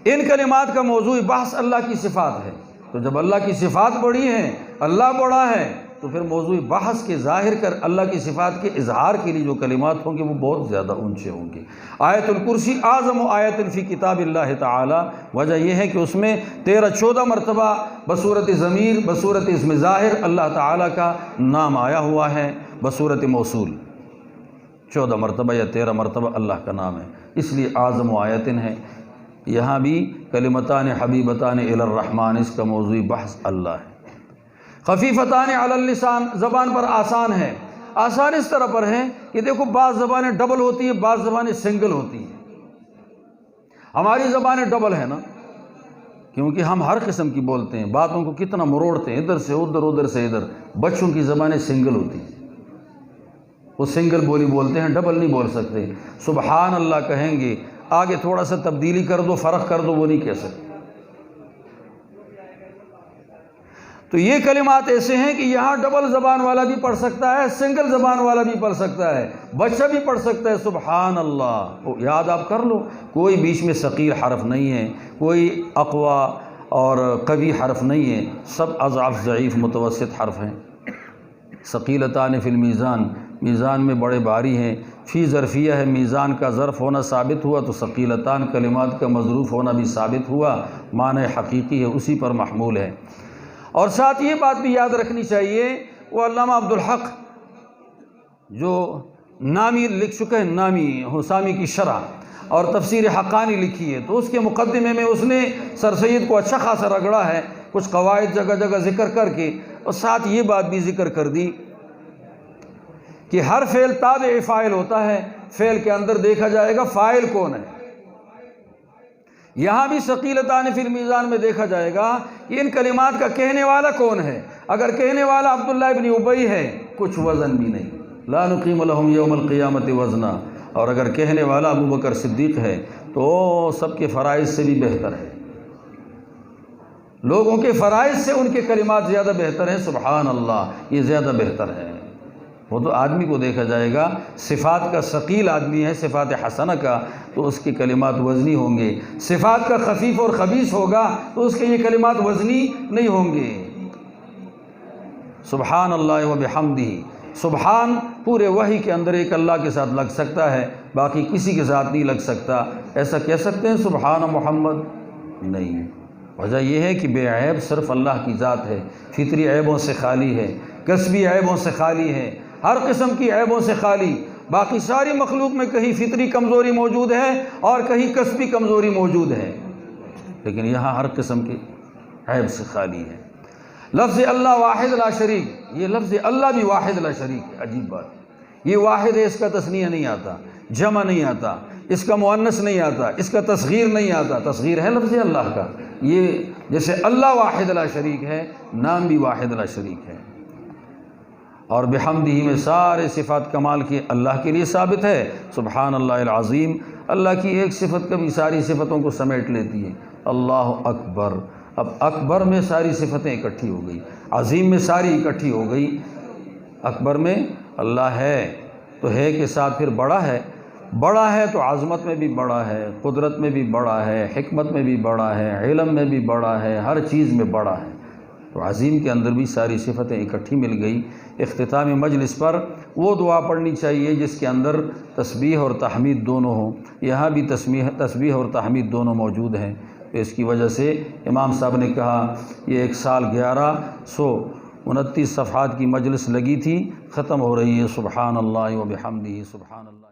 ان کلمات کا موضوع بحث اللہ کی صفات ہے، تو جب اللہ کی صفات بڑی ہیں، اللہ بڑا ہے، تو پھر موضوع بحث کے ظاہر کر اللہ کی صفات کے اظہار کے لیے جو کلمات ہوں گے وہ بہت زیادہ اونچے ہوں گے. آیت الکرسی اعظم آیت فی کتاب اللہ تعالی، وجہ یہ ہے کہ اس میں 13-14 مرتبہ بصورت ضمیر، بصورت اسم ظاہر اللہ تعالیٰ کا نام آیا ہوا ہے، بصورت موصول 14 مرتبہ یا 13 مرتبہ اللہ کا نام ہے، اس لیے اعظم آیتن ہے. یہاں بھی کلمتان حبیبتان الی الرحمن، اس کا موضوع بحث اللہ ہے. خفیفتان علی اللسان، زبان پر آسان ہے. آسان اس طرح پر ہے کہ دیکھو بعض زبانیں ڈبل ہوتی ہیں، بعض زبانیں سنگل ہوتی ہیں. ہماری زبانیں ڈبل ہیں نا، کیونکہ ہم ہر قسم کی بولتے ہیں، باتوں کو کتنا مروڑتے ہیں، ادھر سے ادھر، ادھر سے ادھر. بچوں کی زبانیں سنگل ہوتی ہیں، وہ سنگل بولی بولتے ہیں، ڈبل نہیں بول سکتے. سبحان اللہ کہیں گے، آگے تھوڑا سا تبدیلی کر دو، فرق کر دو، وہ نہیں کہہ سکتے. تو یہ کلمات ایسے ہیں کہ یہاں ڈبل زبان والا بھی پڑھ سکتا ہے، سنگل زبان والا بھی پڑھ سکتا ہے، بچہ بھی پڑھ سکتا ہے. سبحان اللہ یاد آپ کر لو، کوئی بیچ میں ثقیل حرف نہیں ہے، کوئی اقوا اور قوی حرف نہیں ہے، سب اضعف، ضعیف، متوسط حرف ہیں. ثقیلتان فی المیزان، میزان میں بڑے بھاری ہیں. فی ظرفیہ ہے، میزان کا ظرف ہونا ثابت ہوا تو ثقیلتان کلمات کا مظروف ہونا بھی ثابت ہوا، معنی حقیقی ہے، اسی پر محمول ہے. اور ساتھ یہ بات بھی یاد رکھنی چاہیے، وہ علامہ عبدالحق جو نامی لکھ چکے ہیں، نامی حسامی کی شرح اور تفسیر حقانی لکھی ہے، تو اس کے مقدمے میں اس نے سر سید کو اچھا خاصا رگڑا ہے، کچھ قواعد جگہ جگہ ذکر کر کے، اور ساتھ یہ بات بھی ذکر کر دی کہ ہر فعل تابع فاعل ہوتا ہے، فعل کے اندر دیکھا جائے گا فاعل کون ہے. یہاں بھی ثقیلتان فی المیزان میں دیکھا جائے گا کہ ان کلمات کا کہنے والا کون ہے. اگر کہنے والا عبداللہ ابن ابی ہے، کچھ وزن بھی نہیں، لا نقیم لہم یوم القیامت وزنا. اور اگر کہنے والا ابو بکر صدیق ہے تو سب کے فرائض سے بھی بہتر ہے، لوگوں کے فرائض سے ان کے کلمات زیادہ بہتر ہیں. سبحان اللہ، یہ زیادہ بہتر ہے. وہ تو آدمی کو دیکھا جائے گا، صفات کا ثقیل آدمی ہے، صفات حسنہ کا، تو اس کے کلمات وزنی ہوں گے. صفات کا خفیف اور خبیث ہوگا تو اس کے یہ کلمات وزنی نہیں ہوں گے. سبحان اللہ و بحمدہ، سبحان پورے وحی کے اندر ایک اللہ کے ساتھ لگ سکتا ہے، باقی کسی کے ساتھ نہیں لگ سکتا. ایسا کہہ سکتے ہیں سبحان محمد؟ نہیں. وجہ یہ ہے کہ بے عیب صرف اللہ کی ذات ہے، فطری عیبوں سے خالی ہے، کسبی عیبوں سے خالی ہے، ہر قسم کی عیبوں سے خالی. باقی ساری مخلوق میں کہیں فطری کمزوری موجود ہے اور کہیں کسبی کمزوری موجود ہے، لیکن یہاں ہر قسم کی عیب سے خالی ہے. لفظ اللہ واحد لا شریک، یہ لفظ اللہ بھی واحد لا شریک ہے. عجیب بات، یہ واحد ہے، اس کا تثنیہ نہیں آتا، جمع نہیں آتا، اس کا مؤنث نہیں آتا، اس کا تصغیر نہیں آتا. تصغیر ہے لفظ اللہ کا. یہ جیسے اللہ واحد لا شریک ہے، نام بھی واحد لا شریک ہے. اور بحمدہ میں سارے صفات کمال کی اللہ کے لیے ثابت ہے. سبحان اللہ العظیم، اللہ کی ایک صفت کبھی ساری صفتوں کو سمیٹ لیتی ہے. اللہ اکبر، اب اکبر میں ساری صفتیں اکٹھی ہو گئی، عظیم میں ساری اکٹھی ہو گئی. اکبر میں اللہ ہے تو ہے کے ساتھ پھر بڑا ہے، بڑا ہے تو عظمت میں بھی بڑا ہے، قدرت میں بھی بڑا ہے، حکمت میں بھی بڑا ہے، علم میں بھی بڑا ہے، ہر چیز میں بڑا ہے۔ تو عظیم کے اندر بھی ساری صفتیں اکٹھی مل گئی۔ اختتام مجلس پر وہ دعا پڑھنی چاہیے جس کے اندر تسبیح اور تحمید دونوں ہوں۔ یہاں بھی تسبیح اور تحمید دونوں موجود ہیں، تو اس کی وجہ سے امام صاحب نے کہا یہ 1 سال 1129 صفحات کی مجلس لگی تھی، ختم ہو رہی ہے۔ سبحان اللہ و بحمدہ، سبحان اللہ۔